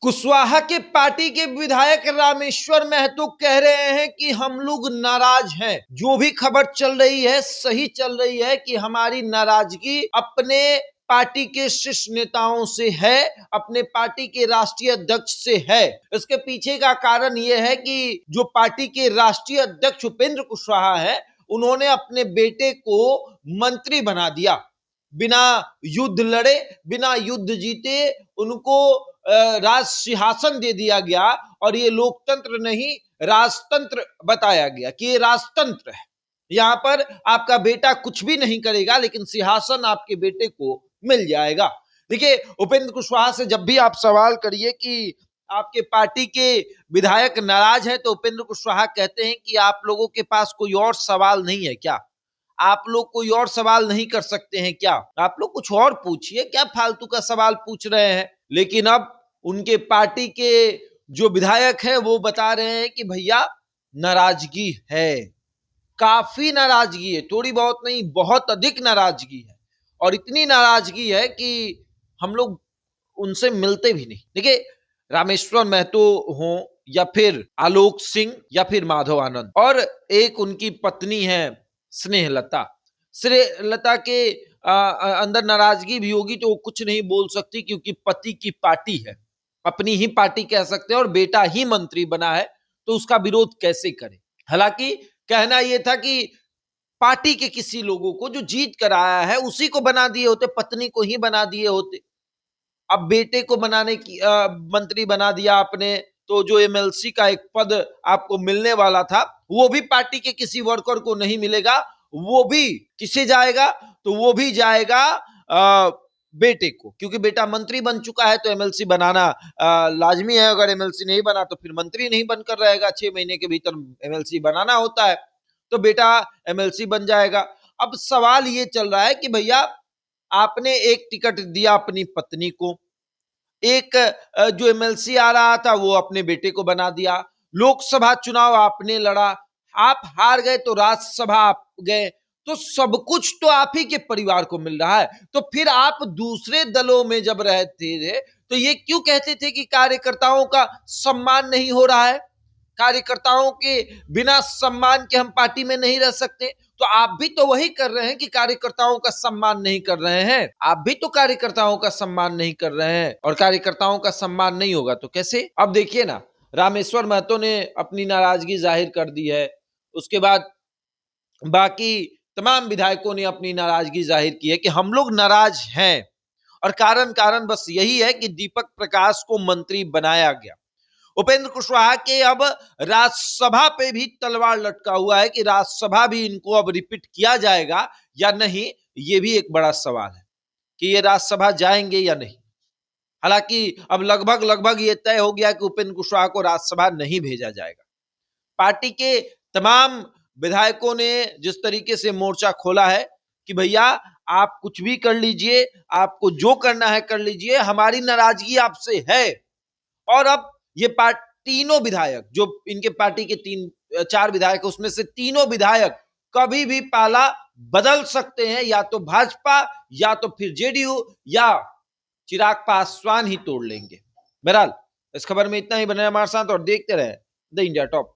कुशवाहा के पार्टी के विधायक रामेश्वर महतो कह रहे हैं कि हम लोग नाराज हैं। जो भी खबर चल रही है सही चल रही है कि हमारी नाराजगी अपने पार्टी के शीर्ष नेताओं से है, अपने पार्टी के राष्ट्रीय अध्यक्ष से है। इसके पीछे का कारण यह है कि जो पार्टी के राष्ट्रीय अध्यक्ष उपेंद्र कुशवाहा है, उन्होंने अपने बेटे को मंत्री बना दिया। बिना युद्ध लड़े, बिना युद्ध जीते उनको राज सिंहासन दे दिया गया और ये लोकतंत्र नहीं राजतंत्र बताया गया कि ये राजतंत्र है। यहां पर आपका बेटा कुछ भी नहीं करेगा लेकिन सिंहासन आपके बेटे को मिल जाएगा। देखिए, उपेंद्र कुशवाहा से जब भी आप सवाल करिए कि आपके पार्टी के विधायक नाराज हैं, तो उपेंद्र कुशवाहा कहते हैं कि आप लोगों के पास कोई और सवाल नहीं है क्या? आप लोग कोई और सवाल नहीं कर सकते हैं क्या? आप लोग कुछ और पूछिए, क्या फालतू का सवाल पूछ रहे हैं? लेकिन अब उनके पार्टी के जो विधायक है वो बता रहे हैं कि भैया नाराजगी है, काफी नाराजगी है, थोड़ी बहुत नहीं बहुत अधिक नाराजगी है। और इतनी नाराजगी है कि हम लोग उनसे मिलते भी नहीं। देखिए, रामेश्वर महतो हो या फिर आलोक सिंह या फिर माधव आनंद और एक उनकी पत्नी है स्नेहलता। स्नेहलता के अंदर नाराजगी भी होगी तो वो कुछ नहीं बोल सकती क्योंकि पति की पार्टी है, अपनी ही पार्टी कह सकते हैं और बेटा ही मंत्री बना है तो उसका विरोध कैसे करे। हालांकि कहना यह था कि पार्टी के किसी लोगों को जो जीत कर आया है उसी को बना दिए होते, पत्नी को ही बना दिए होते। अब बेटे को बनाने की मंत्री बना दिया आपने, तो जो एमएलसी का एक पद आपको मिलने वाला था वो भी पार्टी के किसी वर्कर को नहीं मिलेगा, वो भी किसे जाएगा? तो वो भी जाएगा बेटे को, क्योंकि बेटा मंत्री बन चुका है तो एमएलसी बनाना लाजमी है। अगर एमएलसी नहीं बना तो फिर मंत्री नहीं बनकर रहेगा, 6 महीने के भीतर एमएलसी बनाना होता है, तो बेटा एमएलसी बन जाएगा। अब सवाल ये चल रहा है कि भैया आपने एक टिकट दिया अपनी पत्नी को, एक जो एमएलसी आ रहा था वो अपने बेटे को बना दिया, लोकसभा चुनाव आपने लड़ा, आप हार गए तो राज्यसभा आप गए, तो सब कुछ तो आप ही के परिवार को मिल रहा है। तो फिर आप दूसरे दलों में जब रहते थे तो ये क्यों कहते थे कि कार्यकर्ताओं का सम्मान नहीं हो रहा है, कार्यकर्ताओं के बिना सम्मान के हम पार्टी में नहीं रह सकते? तो आप भी तो वही कर रहे हैं कि कार्यकर्ताओं का सम्मान नहीं कर रहे हैं। आप भी तो कार्यकर्ताओं का सम्मान नहीं कर रहे हैं और कार्यकर्ताओं का सम्मान नहीं होगा तो कैसे? अब देखिए ना, रामेश्वर महतो ने अपनी नाराजगी जाहिर कर दी है, उसके बाद बाकी तमाम विधायकों ने अपनी नाराजगी जाहिर की है कि हम लोग नाराज हैं और कारण बस यही है कि दीपक प्रकाश को मंत्री बनाया गया। उपेंद्र कुशवाहा के अब राज्यसभा पे भी तलवार लटका हुआ है कि राज्यसभा भी इनको अब रिपीट किया जाएगा या नहीं, ये भी एक बड़ा सवाल है कि ये राज्यसभा जाएंगे या नहीं। हालांकि अब लगभग ये तय हो गया कि उपेंद्र कुशवाहा को राज्यसभा नहीं भेजा जाएगा। पार्टी के तमाम विधायकों ने जिस तरीके से मोर्चा खोला है कि भैया आप कुछ भी कर लीजिए, आपको जो करना है कर लीजिए, हमारी नाराजगी आपसे है। और अब ये तीनों विधायक जो इनके पार्टी के 4 विधायक उसमें से तीनों विधायक कभी भी पाला बदल सकते हैं, या तो भाजपा या तो फिर जेडीयू या चिराग पासवान ही तोड़ लेंगे। बहरहाल इस खबर में इतना ही, बने हमारे साथ और देखते रहे द इंडिया टॉप।